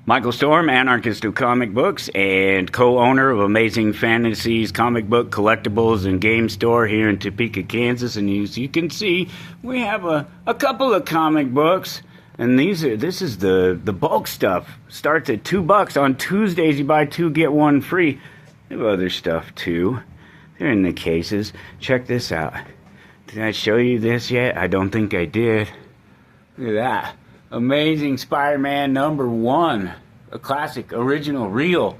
Michael Storm, anarchist of comic books and co-owner of Amazing Fantasies comic book collectibles and game store here in Topeka, Kansas. And as you can see, we have a couple of comic books. And this is the bulk stuff. Starts at $2 on Tuesdays. You buy two, get one free. They have other stuff too. They're in the cases. Check this out. Did I show you this yet? I don't think I did. Look at that. Amazing Spider-Man #1. A classic, original, real.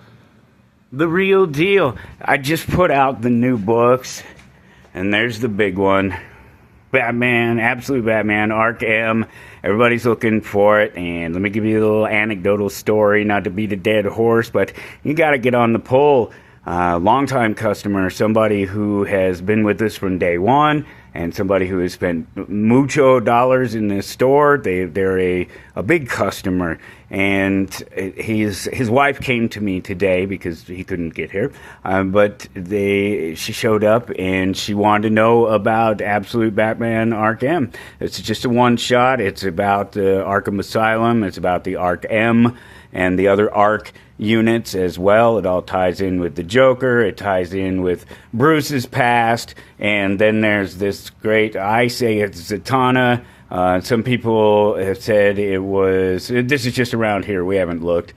The real deal. I just put out the new books. And there's the big one. Batman, Absolute Batman, Arc M. Everybody's looking for it. And let me give you a little anecdotal story, not to beat a dead horse, but you got to get on the poll. Longtime customer, somebody who has been with us from day one, and somebody who has spent mucho dollars in this store. They're a big customer, and his wife came to me today because he couldn't get here. But she showed up and she wanted to know about Absolute Batman Arc M. It's just a one shot. It's about the Arkham Asylum. It's about the Arc M and the other Arc units as well. It all ties in with the Joker. It ties in with Bruce's past. And then there's this great, I say it's Zatanna. Some people have said it was, this is just around here, we haven't looked.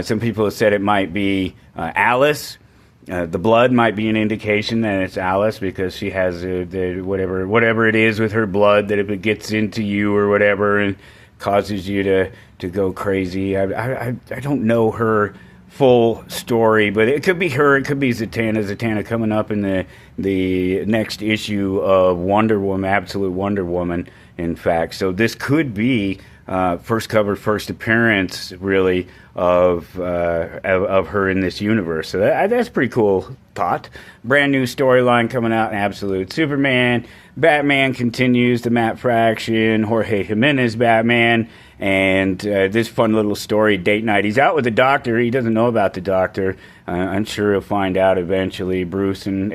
Some people have said it might be Alice. The blood might be an indication that it's Alice because she has whatever it is with her blood, that if it gets into you or whatever and causes you to go crazy. I don't know her full story, but it could be her. It could be Zatanna. Zatanna coming up in the next issue of Wonder Woman, Absolute Wonder Woman, in fact. So this could be first cover, first appearance, really, of her in this universe. So that's a pretty cool thought. Brand new storyline coming out in Absolute Superman. Batman continues, the Matt Fraction, Jorge Jimenez Batman, and this fun little story, date night. He's out with the doctor. He doesn't know about the doctor. I'm sure he'll find out eventually. Bruce and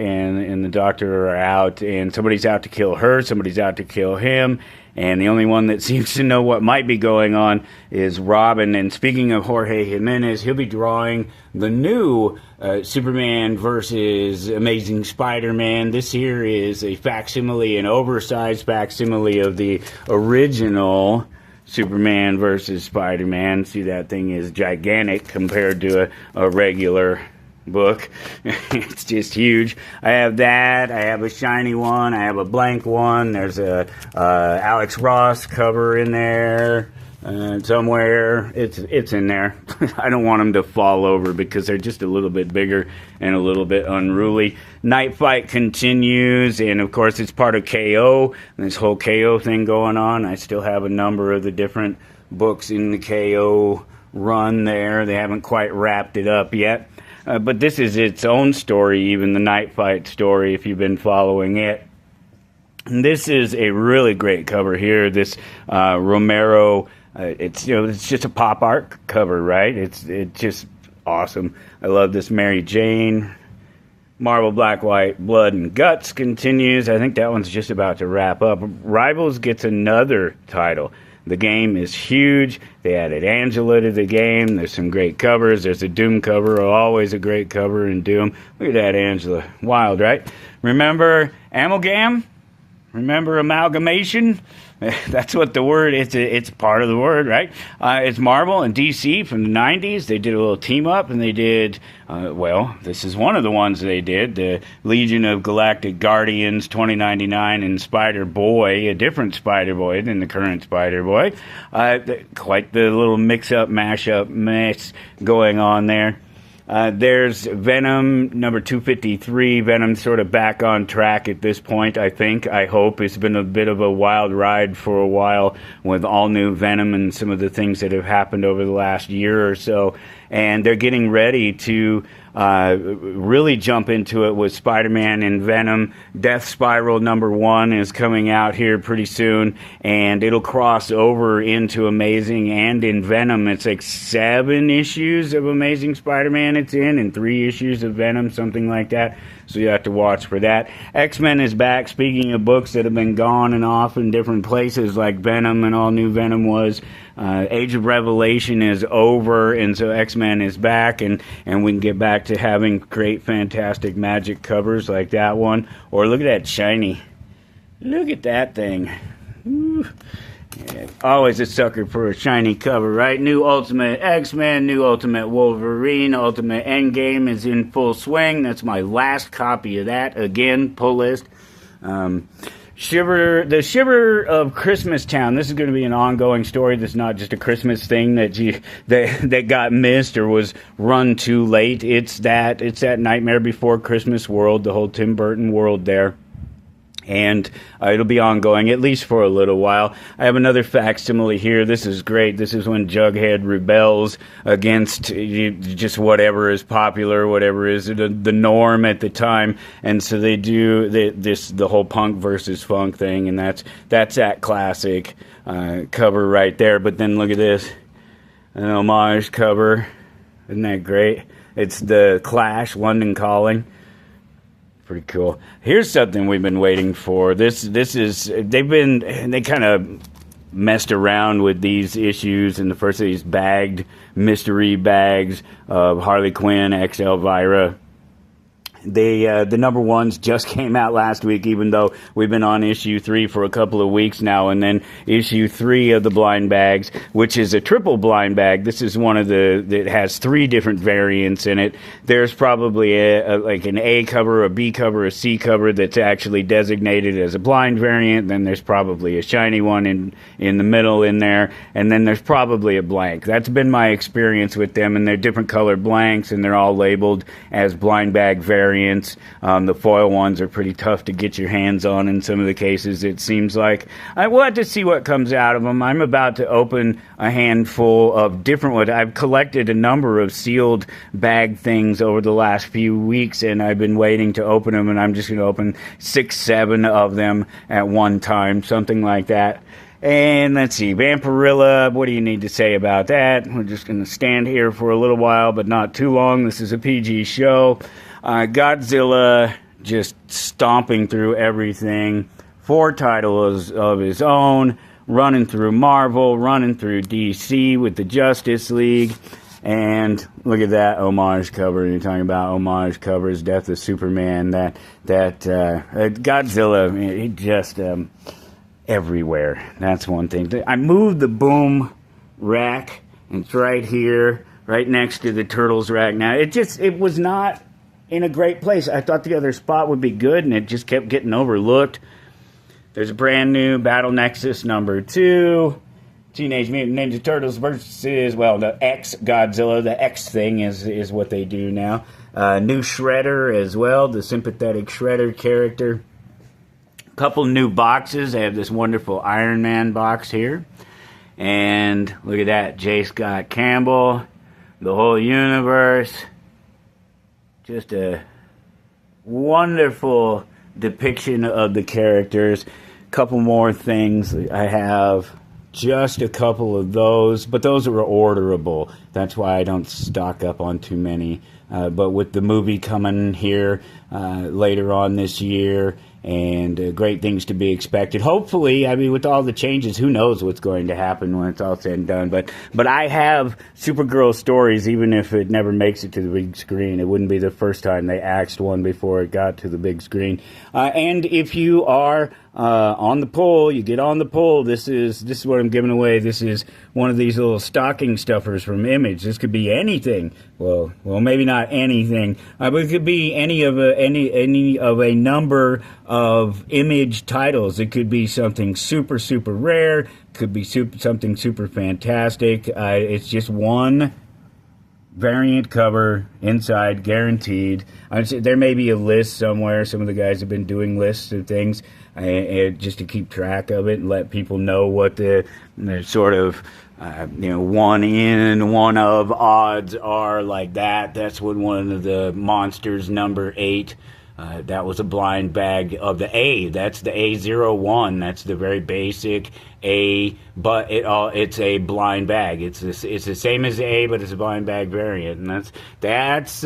the doctor are out, and somebody's out to kill her, somebody's out to kill him. And the only one that seems to know what might be going on is Robin. And speaking of Jorge Jimenez, he'll be drawing the new Superman versus Amazing Spider-Man. This here is a facsimile, an oversized facsimile of the original Superman versus Spider-Man. See, that thing is gigantic compared to a regular book. It's just huge. I have that. I have a shiny one. I have a blank one. There's a Alex Ross cover in there somewhere. It's in there. I don't want them to fall over because they're just a little bit bigger and a little bit unruly. Night Fight continues, and of course it's part of KO. This whole KO thing going on. I still have a number of the different books in the KO run there. They haven't quite wrapped it up yet. But this is its own story, even the Night Fight story, if you've been following it. And this is a really great cover here. This Romero, it's just a pop art cover, right? It's just awesome. I love this Mary Jane. Marvel Black, White, Blood and Guts continues. I think that one's just about to wrap up. Rivals gets another title. The game is huge. They added Angela to the game. There's some great covers. There's a Doom cover, always a great cover in Doom. Look at that Angela. Wild, right? Remember amalgam? Remember amalgamation? That's what the word is. It's part of the word, right? It's Marvel and DC from the 90s. They did a little team up, and they did, this is one of the ones they did. The Legion of Galactic Guardians 2099 and Spider-Boy, a different Spider-Boy than the current Spider-Boy. Quite the little mix-up, mash-up mess going on there. There's Venom number 253. Venom's sort of back on track at this point, I think. I hope. It's been a bit of a wild ride for a while with all new Venom and some of the things that have happened over the last year or so. And they're getting ready to really jump into it with Spider-Man and Venom. Death Spiral #1 is coming out here pretty soon, and it'll cross over into Amazing and in Venom. It's like 7 issues of Amazing Spider-Man it's in, and 3 issues of Venom, something like that. so you have to watch for that. X-Men is back. Speaking of books that have been gone and off in different places, like Venom and All New Venom was, Age of Revelation is over, and so X-Men is back, and we can get back to having great, fantastic magic covers like that one. Or look at that shiny. Look at that thing. Ooh. Yeah, always a sucker for a shiny cover, right? New Ultimate X-Men, new Ultimate Wolverine, Ultimate Endgame is in full swing. That's my last copy of that. Again, pull list. The Shiver of Christmas Town. This is going to be an ongoing story. This is not just a Christmas thing that got missed or was run too late. It's that Nightmare Before Christmas world, the whole Tim Burton world there. And it'll be ongoing, at least for a little while. I have another facsimile here. This is great. This is when Jughead rebels against just whatever is popular, whatever is the norm at the time. And so they do the whole punk versus funk thing, and that's that classic cover right there. But then look at this, an homage cover. Isn't that great? It's the Clash, London Calling. Pretty cool. Here's something we've been waiting for. They kind of messed around with these issues in the first of these bagged mystery bags of Harley Quinn, X Elvira. The number ones just came out last week, even though we've been on issue 3 for a couple of weeks now, and then issue 3 of the blind bags, which is a triple blind bag. This is one of that has 3 different variants in it. There's probably like an A cover, a B cover, a C cover that's actually designated as a blind variant. Then there's probably a shiny one in the middle in there, and then there's probably a blank. That's been my experience with them, and they're different colored blanks, and they're all labeled as blind bag variants. The foil ones are pretty tough to get your hands on in some of the cases, it seems like. I will have to see what comes out of them. I'm about to open a handful of different ones. I've collected a number of sealed bag things over the last few weeks, and I've been waiting to open them, and I'm just going to open 6, 7 of them at one time, something like that. And let's see, Vampirilla, what do you need to say about that? We're just going to stand here for a little while, but not too long. This is a PG show. Godzilla just stomping through everything. 4 titles of his own, running through Marvel, running through DC with the Justice League. And look at that homage cover. You're talking about homage covers, Death of Superman, that Godzilla, it just everywhere. That's one thing. I moved the boom rack, and it's right here, right next to the Turtles rack now. It was not in a great place. I thought the other spot would be good, and it just kept getting overlooked. There's a brand new Battle Nexus number 2. Teenage Mutant Ninja Turtles versus, well, the X Godzilla. The X thing is what they do now. New Shredder as well, the sympathetic Shredder character. Couple new boxes. I have this wonderful Iron Man box here. And look at that, J. Scott Campbell, the whole universe. Just a wonderful depiction of the characters. Couple more things. I have just a couple of those, but those are orderable. That's why I don't stock up on too many. But with the movie coming here later on this year, and great things to be expected. Hopefully, I mean, with all the changes, who knows what's going to happen when it's all said and done. But I have Supergirl stories, even if it never makes it to the big screen. It wouldn't be the first time they axed one before it got to the big screen. And if you are on the poll, you get on the poll. This is what I'm giving away. This is one of these little stocking stuffers from Image. This could be anything. Well, maybe not anything, but it could be any of a number of Image titles. It could be something super, super rare. It could be something super fantastic. It's just one variant cover inside, guaranteed. There may be a list somewhere. Some of the guys have been doing lists of things just to keep track of it and let people know what the sort of one in, one of odds are like that. That's what one of the monsters, number 8. That was a blind bag of the A. That's the A01. That's the very basic A, but it's a blind bag. It's the same as the A, but it's a blind bag variant, and that's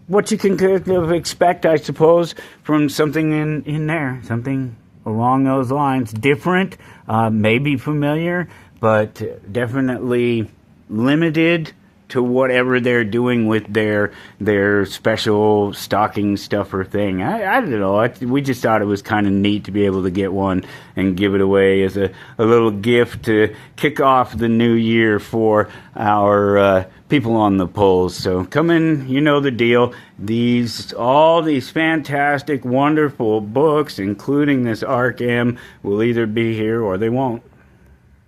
what you can kind of expect, I suppose, from something in there, something along those lines, different, maybe familiar, but definitely limited to whatever they're doing with their special stocking stuffer thing. I don't know. We just thought it was kind of neat to be able to get one and give it away as a little gift to kick off the new year for our people on the polls. So come in, you know the deal. All these fantastic, wonderful books, including this Arc M, will either be here or they won't.